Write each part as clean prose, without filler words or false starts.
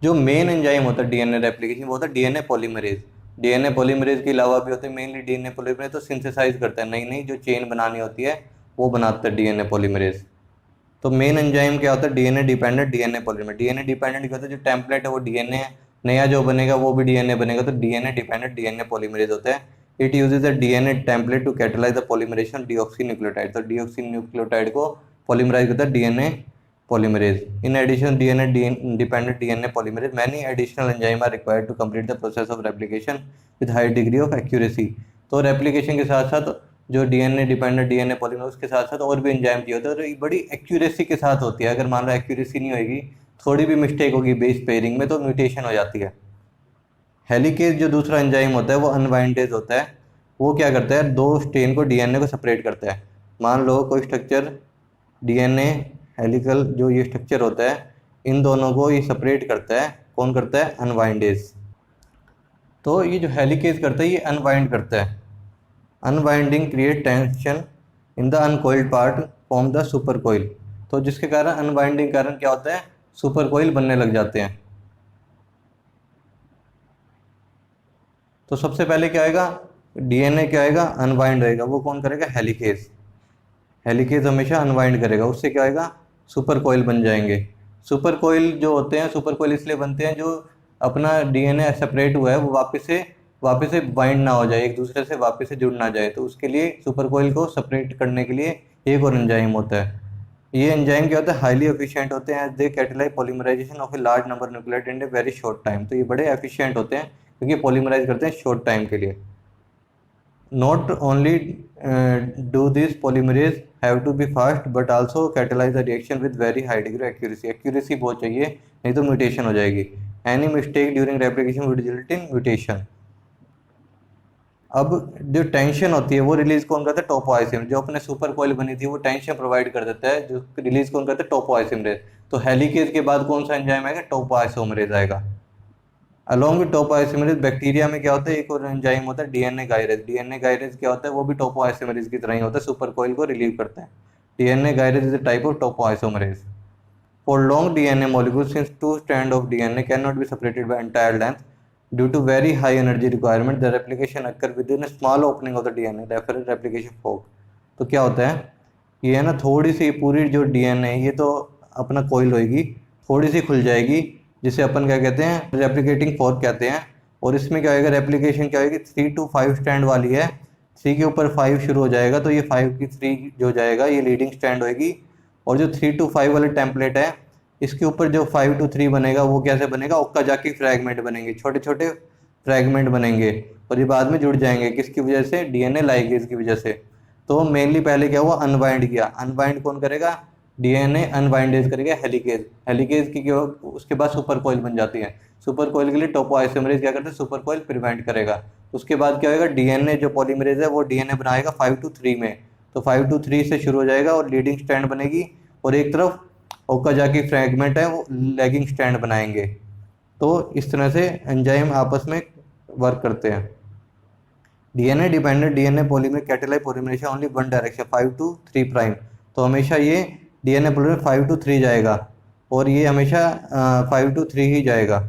जो main enzyme होता है डीएनए रेप्लिकेशन वो होता है डीएनए पॉलीमरेज। डीएनए पॉलीमरेज के अलावा भी होते हैं, मेनली डीएनए पॉलीमरेज तो सिंथेसाइज करता है, नई नई जो चेन बनानी होती है वो बनाता है डीएनए पॉलीमरेज। तो मेन एंजाइम क्या होता है, DNA dependent DNA polymerase. DNA dependent क्या होता है, जो टेम्पलेट है वो डीएनए है, नया जो बनेगा वो भी डीएनए बनेगा, तो डीएनए डिपेंडेंट डीएनए पॉलीमरेज होता है। It uses a DNA template to catalyse the polymerisation deoxy nucleotide. तो डीऑक्सी न्यूक्लियोटाइड को पॉलीमराइज करता है DNA polymerase. In addition DNA dependent DNA polymerase many additional enzyme are required to complete the process of replication with high degree of accuracy. तो replication के साथ साथ जो DNA dependent DNA polymerase उसके साथ साथ और भी एंजाइम चाहिए होता है, और ये बड़ी एक्यूरेसी के साथ होती है। अगर मान लो एक्यूरेसी नहीं होगी, थोड़ी भी मिस्टेक होगी बेस पेयरिंग में तो म्यूटेशन हो जाती है। हेलिकेज जो दूसरा एंजाइम होता है वो अनवाइंडेज होता है। वो क्या करता है, दो स्टेन को डीएनए को सेपरेट करता है। मान लो कोई स्ट्रक्चर डीएनए हेलिकल जो ये स्ट्रक्चर होता है, इन दोनों को ये सेपरेट करता है। कौन करता है, अनवाइंडेज। तो ये जो हेलिकेज करता है ये अनवाइंड करता है। Unwinding create tension in the uncoiled part form the super coil. तो जिसके कारण अनवाइंडिंग कारण क्या होता है, सुपर कोइल बनने लग जाते हैं। तो सबसे पहले क्या आएगा, डीएनए क्या आएगा, अनवाइंड रहेगा। वो कौन करेगा, हेलिकेज। हेलिकेज हमेशा अनवाइंड करेगा, उससे क्या आएगा, सुपर कोइल बन जाएंगे। सुपर कोइल जो होते हैं, सुपर कोइल इसलिए बनते हैं जो अपना डीएनए सेपरेट हुआ है वो वापस से बाइंड ना हो जाए, एक दूसरे से वापस से जुड़ ना जाए। तो उसके लिए सुपर कोइल को सेपरेट करने के लिए एक और एंजाइम होता है। ये एंजाइम क्या होता है, हाईली एफिशिएंट होते हैं, they catalyse polymerisation of a large number nucleotide in a very short time. तो ये बड़े एफिशिएंट होते हैं क्योंकि पॉलीमराइज करते हैं शॉर्ट टाइम के लिए। Not only do these polymerase have to be fast but also catalyze the reaction with very high degree of accuracy. Accuracy बहुत चाहिए, नहीं तो म्यूटेशन हो जाएगी। Any mistake during replication would result in mutation. अब जो टेंशन होती है वो रिलीज कौन करता है, टोपोआइसिन। जो अपने सुपर कोइल बनी थी वो टेंशन प्रोवाइड कर देता है, जो रिलीज कौन करता है, टोपोआइसिमरेज। तो हेलिकेज के बाद कौन सा एंजाइम आएगा, टोपोआइसोमरेज आएगा। अलोंग विद टोपोआइसोमरेज बैक्टीरिया में क्या होता है, एक और एंजाइम होता है डीएनए गायरेज। डीएनए गायरेज क्या होता है, वो भी टोपोआइसोमरेज की तरह ही होता है, सुपर कोइल को रिलीव करता है। DNA gyrase is a type of topoisomerase. For long DNA molecule since two strand of DNA can not be separated by entire length due to very high energy requirement the replication occur within small opening of the DNA refer replication fork. तो क्या होता है, ये है ना, थोड़ी सी पूरी जो डीएनए है ये तो अपना कोइल होगी, थोड़ी सी खुल जाएगी, जिसे अपन क्या कहते हैं, रेप्लिकेटिंग फोर्क कहते हैं। और इसमें क्या होगा, रेप्लिकेशन क्या होगी, 3 to 5 स्टैंड वाली है। 3 के ऊपर 5 शुरू हो जाएगा तो ये 5 की 3 जो जाएगा ये लीडिंग स्टैंड होगी। और जो 3 to 5 वाले टेम्पलेट है इसके ऊपर जो 5 to 3 बनेगा वो कैसे बनेगा, ओकाजाकी फ्रैगमेंट बनेंगे, छोटे छोटे फ्रैगमेंट बनेंगे। और ये बाद में जुड़ जाएंगे किसकी वजह से, डीएनए लाइगेज की वजह से। तो मेनली पहले क्या हुआ, अनवाइंड किया। अनवाइंड कौन करेगा, डीएनए अनवाइंडेज करेगा हेलिकेज। हेलिकेज की क्या उसके बाद सुपर कोइल बन जाती है। सुपर कोइल के लिए टोपोआइसोमरेज क्या करता है, सुपर कोइल प्रिवेंट करेगा। उसके बाद क्या होगा, डीएनए जो पॉलीमरेज है वो डीएनए बनाएगा 5 to 3 में। तो 5 to 3 से शुरू हो जाएगा और लीडिंग स्टैंड बनेगी, और एक तरफ ओकाजाकी फ्रैगमेंट है वो लैगिंग स्टैंड बनाएंगे। तो इस तरह से एंजाइम आपस में वर्क करते हैं। DNA dependent DNA polymer catalyse polymerisation only one direction 5 to 3 prime. तो हमेशा ये डीएनए पॉलीमर 5 to 3 जाएगा, और ये हमेशा 5 to 3 ही जाएगा।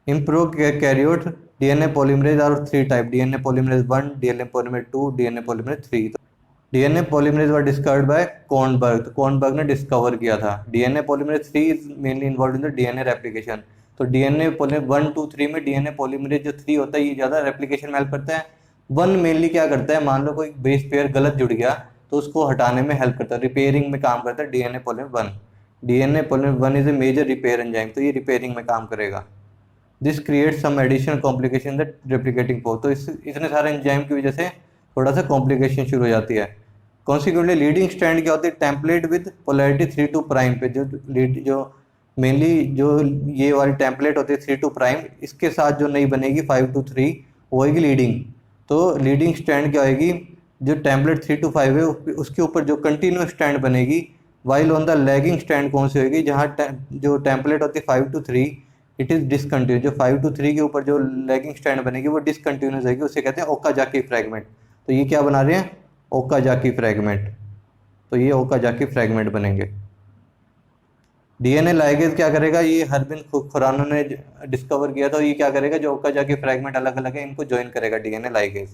In prokaryote DNA polymerase are 3 type, DNA polymerase 1, DNA polymerase 2, DNA polymerase 3। DNA polymerase were discovered by Kornberg. तो कॉर्नबर्ग ने डिस्कवर किया था। DNA polymerase 3 is mainly involve in the DNA replication. तो डीएनए पॉलीमरेज 1 2 3 में DNA polymerase जो 3 होता है ये ज़्यादा रेप्लिकेशन में हेल्प करता है। 1 मेनली क्या करता है, मान लो कोई बेस पेयर गलत जुड़ गया तो उसको हटाने में हेल्प करता है, रिपेयरिंग में काम करता है DNA polymerase 1। DNA polymerase 1 is a major repair enzyme, तो ये रिपेयरिंग में काम करेगा। This create some additional complication the replicating fork. तो इतने सारे एंजाइम की वजह से थोड़ा सा कॉम्प्लिकेशन शुरू हो जाती है। कॉन्सिक्वेंटली लीडिंग स्टैंड क्या होती है, टेम्पलेट विद पोलैरिटी 3 to 1 पे, जो मेनली जो ये वाली टेम्पलेट होती है 3 to 1, इसके साथ जो नई बनेगी 5 to 3 वो होगी लीडिंग। तो लीडिंग स्टैंड क्या होगी, जो टेम्पलेट 3 to 5 है उसके ऊपर जो कंटिन्यूस स्टैंड बनेगी। While on the lagging stand कौन सी होगी, जहाँ जो टेम्पलेट होती है 5 to 3 इट इज़ डिसकंटिन्यूस। जो 5 to 3 के ऊपर जो लैगिंग स्टैंड बनेगी वो डिसकंटिन्यूस होगी, उसे कहते हैं ओकाजाकी फ्रैगमेंट। तो ये क्या बना रहे हैं, ओकाजाकी फ्रैगमेंट। तो ये ओकाजाकी फ्रैगमेंट बनेंगे। डीएनए लाइगेज क्या करेगा, ये हरबिन खुराना ने डिस्कवर किया था, ये क्या करेगा, जो ओकाजाकी फ्रैगमेंट अलग अलग है इनको ज्वाइन करेगा DNA ligase.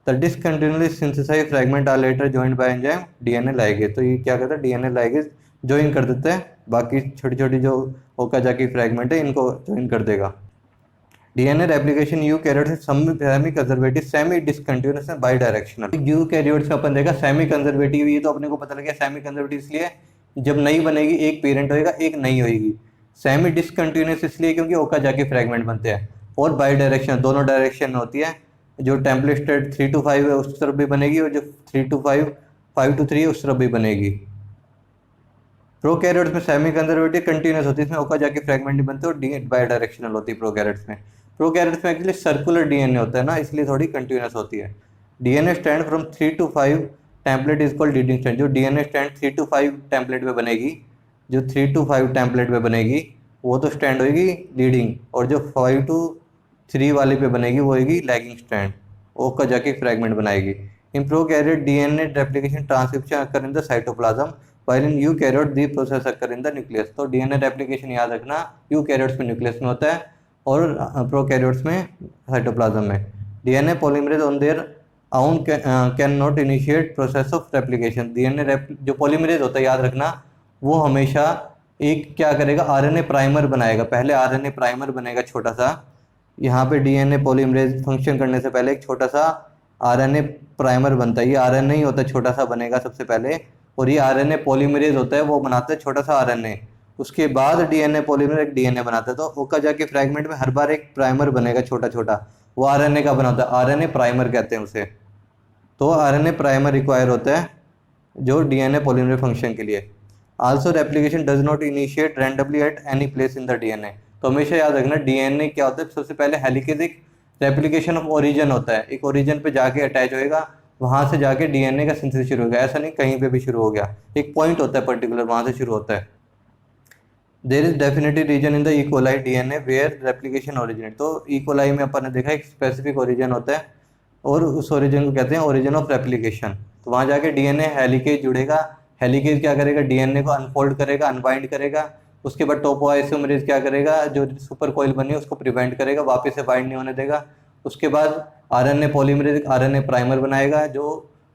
The discontinuously synthesised fragment are later joined by enzyme DNA ligase. तो ये क्या करता है, डीएनए लाइगेज ज्वाइन कर देते हैं, बाकी छोटी छोटी जो ओकाजाकी फ्रैगमेंट है इनको ज्वाइन कर देगा। डीएनए रेप्लिकेशन यूकैरियोट्स में semi conservative, semi discontinuous and by directional. Eukaryotes में अपन देखा सेमी कंजर्वेटिव, ये तो अपने को पता लगा सेमी कंजर्वेटिव इसलिए जब नई बनेगी एक पेरेंट होएगा एक नई होएगी। सेमी डिसकंटिन्यूअस इसलिए क्योंकि ओकाजाकी फ्रैगमेंट बनते हैं। और बाई डायरेक्शनल दोनों डायरेक्शन में होती है, जो टेम्पलेट स्टेट 3 to 5 है उस तरफ भी बनेगी और जो 3 to 5 5 to 3 है उस तरफ भी बनेगी। प्रोकैरियोट्स में सेमी कंजर्वेटिव कंटिन्यूअस होती है, इसमें ओकाजाकी फ्रैगमेंट नहीं बनते और डी बाई डायरेक्शनल होती है प्रोकैरियोट्स में। प्रोकैरियोट्स में एक्चुअली सर्कुलर डीएनए होता है ना, इसलिए थोड़ी कंटिन्यूअस होती है। DNA stand from 3 to 5 template is called leading stand. जो डीएनए स्टैंड 3 to 5 टेम्पलेट में बनेगी, जो 3 to 5 टेम्पलेट में बनेगी वो तो स्टैंड होगी लीडिंग, और जो 5 to 3 वाले पे बनेगी वो होगी लैगिंग स्टैंड, ओकाजाकी फ्रैगमेंट बनाएगी। इन prokaryote DNA replication transcription occur in the cytoplasm, while in eukaryote the process occur in the nucleus. तो डीएनए रेप्लिकेशन याद रखना यूकैरियोट्स में न्यूक्लियस में होता है और प्रोकैरियोट्स में साइटोप्लाज्म में। DNA polymerase on their own can not initiate process of replication. DNA जो पॉलीमरेज होता है याद रखना वो हमेशा एक क्या करेगा, आरएनए प्राइमर बनाएगा, पहले आरएनए प्राइमर बनेगा छोटा सा। यहाँ पे डीएनए पॉलीमरेज फंक्शन करने से पहले एक छोटा सा आरएनए प्राइमर बनता है, ये आरएनए ही होता है, छोटा सा बनेगा सबसे पहले, और ये आरएनए पॉलीमरेज होता है वो बनाता है छोटा सा आरएनए, उसके बाद डीएनए पॉलीमरेज एक डीएनए बनाता है। तो ओकाजाकी फ्रैगमेंट में हर बार एक प्राइमर बनेगा छोटा छोटा, वो आरएनए का बनाता है, आरएनए प्राइमर कहते हैं उसे। तो आरएनए प्राइमर रिक्वायर होता है जो डीएनए पॉलीमरेज फंक्शन के लिए। Also replication does not initiate randomly at any place in the DNA. तो हमेशा याद रखना डीएनए क्या होता है, सबसे पहले हेलिकेज एक रेप्लिकेशन ऑफ ओरिजिन होता है, एक ओरिजिन पे जाके अटैच होएगा, वहां से जाके डीएनए का सिंथेसिस शुरू होगा, ऐसा नहीं कहीं पे भी शुरू हो गया, एक पॉइंट होता है पर्टिकुलर वहां से शुरू होता है। There is definitely reason in the E coli DNA where replication originate. तो इकोलाई में अपन ने देखा एक स्पेसिफिक ओरिजिन होता है और उस ओरिजिन को कहते हैं ओरिजिन ऑफ रेप्लिकेशन। तो वहाँ जाके डीएनए हेलिकेज जुड़ेगा, हेलिकेज क्या करेगा, डीएनए को अनफोल्ड करेगा, अनबाइंड करेगा, उसके बाद टोपोआइसोमरेज क्या करेगा, जो सुपर कॉइल बनी है उसको प्रिवेंट करेगा, वापस से बाइंड नहीं होने देगा। उसके बाद आरएनए पॉलीमरेज आरएनए प्राइमर बनाएगा जो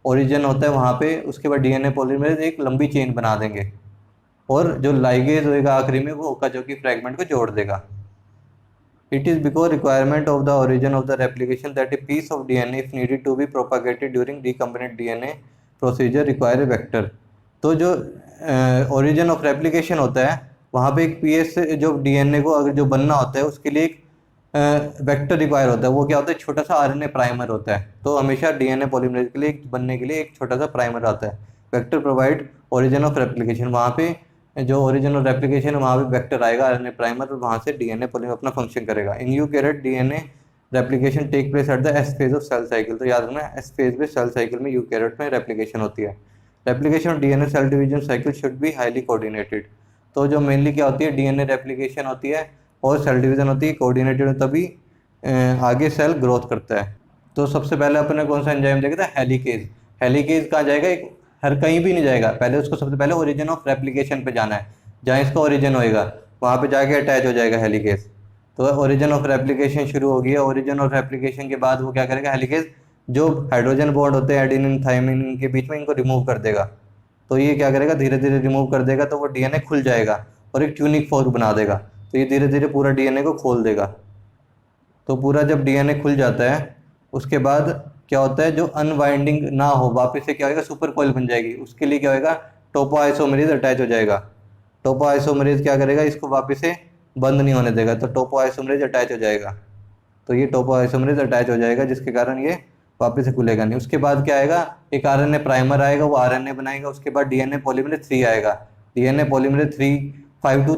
ओरिजिन होता है वहाँ पे, उसके बाद डीएनए पॉलीमरेज एक लंबी चेन बना देंगे और जो लाइगेज होएगा आखिरी में वो ओकाजाकी फ्रैगमेंट को जोड़ देगा। It is because requirement of the origin of the replication that a piece of DNA if needed to be propagated during recombinant DNA procedure require a vector। तो जो origin of replication होता है वहाँ पे एक पीएस जो DNA को अगर जो बनना होता है उसके लिए एक वेक्टर रिक्वायर होता है, वो क्या होता है, छोटा सा आरएनए प्राइमर होता है। तो हमेशा डीएनए पॉलीमरेज के लिए बनने के लिए एक छोटा सा प्राइमर आता है। Vector provide origin of replication, वहाँ पे जो ओरिजिनल रेप्लिकेशन है वहाँ पे वेक्टर आएगा आरएनए प्राइमर और वहाँ से डीएनए पॉलीमरेज अपना फंक्शन करेगा। In eukaryote DNA replication take place at the S phase of cell cycle. तो याद रखना एस फेज में सेल साइकिल में यूकैरियोट में रेप्लिकेशन होती है। Replication of DNA cell division cycle should be highly coordinated. तो जो मेनली क्या होती है, डीएनए रेप्लिकेशन होती है और सेल डिवीजन होती है कोऑर्डिनेटेड, तभी आगे सेल ग्रोथ करता है। तो सबसे पहले अपने कौन सा एंजाइम देखा था, हेलिकेज। हेलिकेज कहाँ जाएगा, एक हर कहीं भी नहीं जाएगा, पहले उसको सबसे पहले ओरिजिन ऑफ रेप्लिकेशन पे जाना है, जहाँ इसका ओरिजिन होएगा वहाँ पे जाके अटैच हो जाएगा हेलिकेज। तो ओरिजिन ऑफ रेप्लिकेशन शुरू हो गया, ओरिजिन ऑफ रेप्लिकेशन के बाद वो क्या करेगा, हेलिकेज जो हाइड्रोजन बॉन्ड होते हैं एडेनिन थाइमिन के बीच में इनको रिमूव कर देगा। तो ये क्या करेगा, धीरे धीरे रिमूव कर देगा, तो वो डीएनए खुल जाएगा और एक ट्यूनिक फोर्क बना देगा। तो ये धीरे धीरे पूरा डीएनए को खोल देगा। तो पूरा जब डीएनए खुल जाता है उसके बाद क्या होता है, जो अनवाइंडिंग ना हो वापस से क्या होगा, सुपर कॉइल बन जाएगी। उसके लिए क्या होगा, टोपोआइसोमरेज अटैच हो जाएगा। टोपोआइसोमरेज क्या करेगा, इसको वापस से बंद नहीं होने देगा, तो टोपोआइसोमरेज अटैच हो जाएगा। तो ये टोपोआइसोमरेज अटैच हो जाएगा जिसके कारण ये वापस से खुलेगा नहीं। उसके बाद क्या आएगा, एक आरएनए प्राइमर आएगा, वो आरएनए बनाएगा। उसके बाद डीएनए पॉलीमरेज 3 आएगा। डीएनए पॉलीमरेज 5 to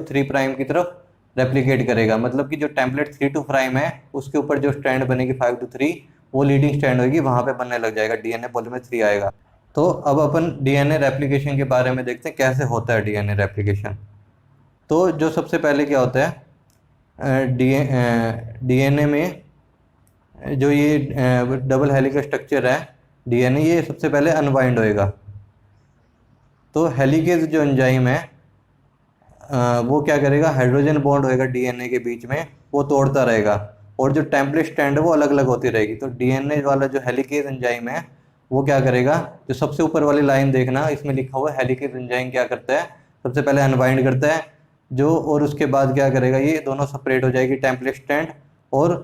3 प्राइम की तरफ रेप्लिकेट करेगा, मतलब कि जो टेम्पलेट 3 to 5 है उसके ऊपर जो स्टैंड बनेगी 5 to 3 वो लीडिंग स्टैंड होगी, वहाँ पे बनने लग जाएगा, डीएनए पॉलीमरेज 3 आएगा। तो अब अपन डीएनए रेप्लिकेशन के बारे में देखते हैं कैसे होता है डीएनए रेप्लिकेशन। तो जो सबसे पहले क्या होता है, डीएनए में जो ये डबल हेलिकल स्ट्रक्चर है डीएनए, ये सबसे पहले अनवाइंड होएगा। तो हेलिकेज जो एंजाइम है वो क्या करेगा, हाइड्रोजन बॉन्ड होएगा डीएनए के बीच में, वो तोड़ता रहेगा, और जो टेम्पलेट स्ट्रैंड है वो अलग अलग होती रहेगी। तो डीएनए वाला जो हेलिकेज एंजाइम है वो क्या करेगा, जो सबसे ऊपर वाली लाइन देखना, इसमें लिखा हुआ है हेलिकेज एंजाइम क्या करता है, सबसे पहले अनबाइंड करता है जो, और उसके बाद क्या करेगा, ये दोनों सेपरेट हो जाएगी टेम्पलेट स्ट्रैंड। और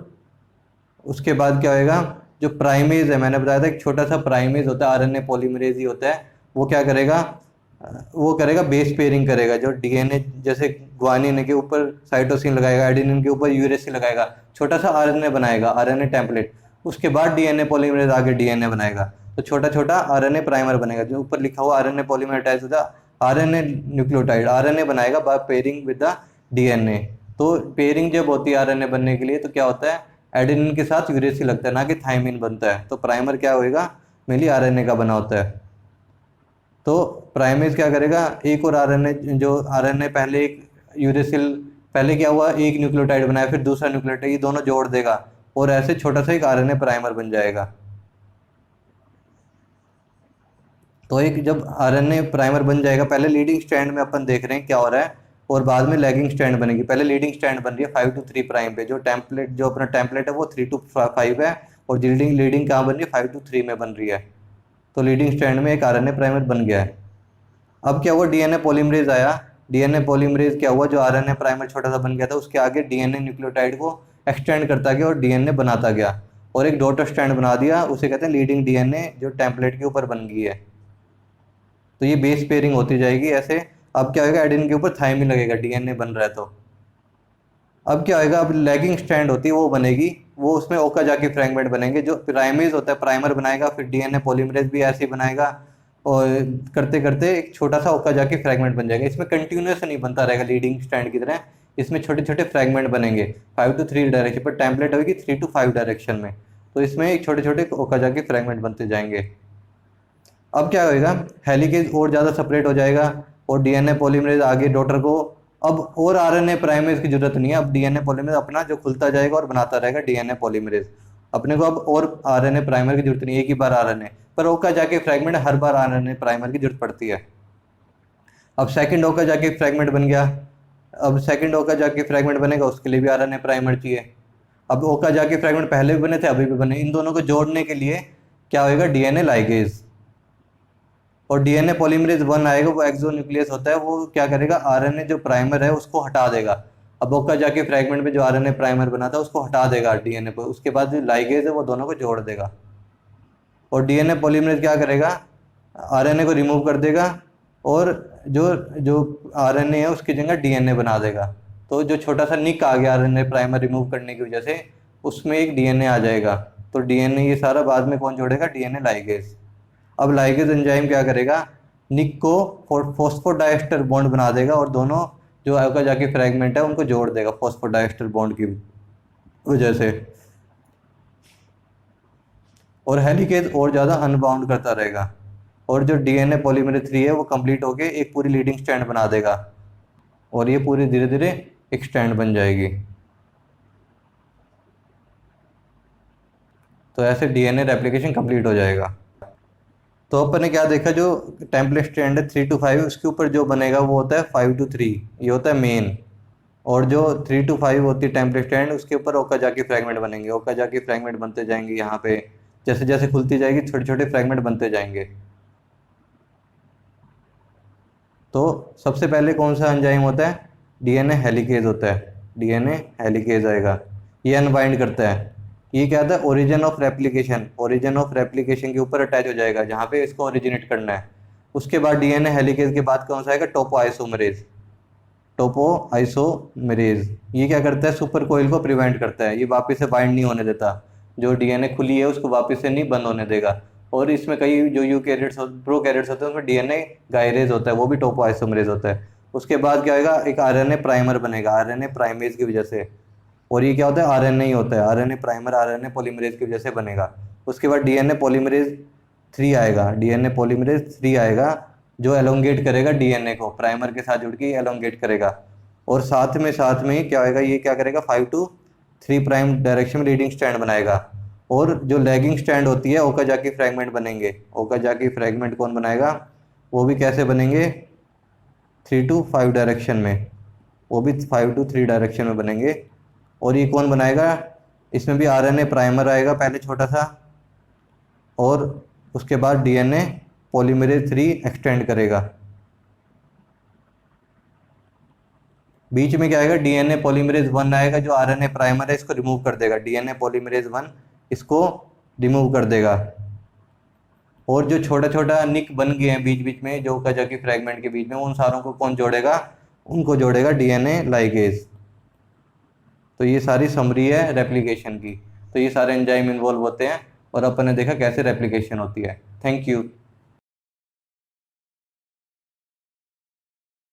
उसके बाद क्या होएगा, जो प्राइमेज है, मैंने बताया था एक छोटा सा प्राइमेज होता है, आरएनए पॉलीमरेज ही होता है, वो क्या करेगा, वो करेगा बेस पेयरिंग करेगा, जो डीएनए जैसे ग्वानिन के ऊपर साइटोसिन लगाएगा, एडेनिन के ऊपर यूरेसिल लगाएगा, छोटा सा आरएनए बनाएगा, आरएनए टेम्पलेट, उसके बाद डीएनए पॉलीमरेज आगे डीएनए बनाएगा, तो छोटा छोटा आरएनए प्राइमर बनेगा, जो ऊपर लिखा हुआ आरएनए पॉलीमरेटाइज होता है, आरएनए न्यूक्लियोटाइड, आरएनए बनाएगा by pairing with the DNA. तो पेयरिंग जब होती है आरएनए बनने के लिए, तो क्या होता है, एडेनिन के साथ यूरेसिल लगता है, ना कि थाइमिन बनता है, तो प्राइमर क्या होएगा, मेनली आरएनए का बना होता है। तो प्राइमेज क्या करेगा, एक और आरएनए, जो आरएनए पहले एक यूरेसिल, पहले क्या हुआ, एक न्यूक्लियोटाइड बनाया, फिर दूसरा न्यूक्लियोटाइड, ये दोनों जोड़ देगा, और ऐसे छोटा सा एक आरएनए प्राइमर बन जाएगा। तो एक जब आरएनए प्राइमर बन जाएगा, पहले लीडिंग स्ट्रैंड में अपन देख रहे हैं क्या हो रहा है, और बाद में लैगिंग स्ट्रैंड बनेगी। पहले लीडिंग स्ट्रैंड बन रही है 5 to 3 प्राइम पे, जो टेम्पलेट, जो अपना टेम्पलेट है वो 3 to 5 है, और लीडिंग लीडिंग कहाँ बन रही है, 5 to 3 में बन रही है। तो लीडिंग स्ट्रैंड में एक आरएनए प्राइमर बन गया है। अब क्या हुआ, डीएनए पॉलीमरेज आया, डीएनए पॉलीमरेज क्या हुआ, जो आरएनए प्राइमर छोटा सा बन गया था, उसके आगे डीएनए न्यूक्लियोटाइड को एक्सटेंड करता गया और डीएनए बनाता गया, और एक डॉटर स्ट्रैंड बना दिया, उसे कहते हैं लीडिंग डीएनए, जो टेम्पलेट के ऊपर बन गई है। तो ये बेस पेयरिंग होती जाएगी ऐसे। अब क्या होगा, एडेनिन के ऊपर थाइमिन लगेगा, डीएनए बन रहा है तो। अब क्या होगा, अब लैगिंग स्ट्रैंड होती है वो बनेगी, वो उसमें ओकाजाकी फ्रैगमेंट बनेंगे, जो प्राइमेज होता है प्राइमर बनाएगा, फिर डीएनए पॉलीमरेज भी ऐसे ही बनाएगा, और करते करते एक छोटा सा ओकाजाकी फ्रैगमेंट बन जाएगा। इसमें कंटिन्यूस नहीं बनता रहेगा लीडिंग स्ट्रैंड की तरह, इसमें छोटे छोटे फ्रैगमेंट बनेंगे 5 to 3 डायरेक्शन पर, टेम्पलेट होगी 3 to 5 डायरेक्शन में, तो इसमें एक छोटे छोटे ओकाजाकी फ्रैगमेंट बनते जाएंगे। अब क्या होएगा, हेलिकेज और ज़्यादा सेपरेट हो जाएगा, और डीएनए पॉलीमरेज आगे डॉटर को, अब और आरएनए प्राइमेज की जरूरत नहीं है, अब डीएनए पॉलीमरेज अपना जो खुलता जाएगा और बनाता रहेगा डीएनए पॉलीमरेज। अपने को अब और आरएनए प्राइमर की जरूरत नहीं है, एक ही बार आरएनए पर, ओका जाके फ्रैगमेंट हर बार आरएनए प्राइमर की जरूरत पड़ती है। अब सेकंड ओका जाके फ्रैगमेंट बन गया, अब सेकंड ओका जाके फ्रैगमेंट बनेगा, उसके लिए भी आरएनए प्राइमर चाहिए। अब ओका जाके फ्रैगमेंट पहले भी बने थे, अभी भी बने, इन दोनों को जोड़ने के लिए क्या होएगा, डीएनए लाइगेज। और डीएनए पॉलीमरेज 1 आएगा, वो एक्सो न्यूक्लियस होता है, वो क्या करेगा, आरएनए जो प्राइमर है उसको हटा देगा। अब ओका जाके फ्रैगमेंट में जो आरएनए प्राइमर बना था उसको हटा देगा डीएनए पर, उसके बाद जो लाइगेज है वो दोनों को जोड़ देगा। और डीएनए पॉलीमरेज क्या करेगा, आरएनए को रिमूव कर देगा, और जो जो आरएनए है उसकी जगह डीएनए बना देगा। तो जो छोटा सा निक आ गया आरएनए प्राइमर रिमूव करने की वजह से, उसमें एक डीएनए आ जाएगा। तो डीएनए ये सारा बाद में कौन जोड़ेगा, डीएनए लाइगेज। अब लाइगेज एंजाइम क्या करेगा, निक को फॉस्फोडाइस्टर बॉन्ड बना देगा, और दोनों जो ओकाजाकी फ्रैगमेंट है उनको जोड़ देगा फॉस्फोडाइस्टर बॉन्ड की वजह से, और हेलिकेज और ज़्यादा अनबाउंड करता रहेगा। और जो डीएनए पॉलीमरेज 3 है वो कंप्लीट होके एक पूरी लीडिंग स्ट्रैंड बना देगा, और ये पूरी धीरे धीरे एक स्ट्रैंड बन जाएगी। तो ऐसे डीएनए रेप्लिकेशन कंप्लीट हो जाएगा। तो अपन ने क्या देखा, जो टेम्पलेट स्ट्रैंड है 3 to 5, उसके ऊपर जो बनेगा वो होता है 5 to 3, ये होता है मेन। और जो 3 to 5 होती है टेम्पलेट स्ट्रैंड, उसके ऊपर ओकाजाकी फ्रैगमेंट बनेंगे, ओकाजाकी फ्रैगमेंट बनते जाएंगे, यहाँ पे जैसे जैसे खुलती जाएगी छोटे छोटे फ्रैगमेंट बनते जाएंगे। तो सबसे पहले कौन सा एंजाइम होता है, डीएनए हेलिकेज होता है, डीएनए हेलिकेज आएगा, ये अनबाइंड करता है। ये क्या था, origin of replication, origin of replication के ऊपर अटैच हो जाएगा जहाँ पे इसको ओरिजिनेट करना है। उसके बाद डीएनए हेलिकेज के बाद कौन सा आएगा, टोपो आइसोमरेज, टोपो आइसोमरेज। ये क्या करता है, सुपर कोइल को प्रिवेंट करता है, ये वापस से बाइंड नहीं होने देता, जो डीएनए खुली है उसको वापस से नहीं बंद होने देगा। और इसमें कई जो यूकैरियोट्स प्रोकैरियोट्स होते हैं उसमें डीएनए गायरेज होता है, वो भी टोपो आइसोमरेज होता है। उसके बाद क्या होगा, एक आरएनए प्राइमर बनेगा, आरएनए प्राइमेज की वजह से, और ये क्या होता है, आरएनए ही होता है, आरएनए प्राइमर आरएनए पॉलीमरेज की वजह से बनेगा। उसके बाद डीएनए पॉलीमरेज 3 आएगा, डीएनए पॉलीमरेज 3 आएगा, जो एलोंगेट करेगा डीएनए को, प्राइमर के साथ जुड़ के एलोंगेट करेगा। और साथ में ही क्या होएगा, ये क्या करेगा, 5 to 3 प्राइम डायरेक्शन में लीडिंग स्ट्रैंड बनाएगा। और जो लैगिंग स्ट्रैंड होती है ओकाजाकी फ्रैगमेंट बनेंगे, ओकाजाकी फ्रैगमेंट कौन बनाएगा, वो भी कैसे बनेंगे, 3 to 5 डायरेक्शन में, वो भी 5 to 3 डायरेक्शन में बनेंगे। और ये कौन बनाएगा, इसमें भी आरएनए प्राइमर आएगा पहले छोटा सा, और उसके बाद डीएनए पॉलीमरेज 3 एक्सटेंड करेगा। बीच में क्या आएगा, डीएनए पॉलीमरेज 1 आएगा, जो आरएनए प्राइमर है इसको रिमूव कर देगा। डीएनए पॉलीमरेज 1 इसको रिमूव कर देगा। और जो छोटा छोटा निक बन गए हैं बीच बीच में, जो कजा की फ्रेगमेंट के बीच में, उन सारों को कौन जोड़ेगा, उनको जोड़ेगा डीएनए लाइगेज। तो ये सारी समरी है रेप्लिकेशन की। तो ये सारे एंजाइम इन्वॉल्व होते हैं और अपन ने देखा कैसे रेप्लिकेशन होती है। Thank you.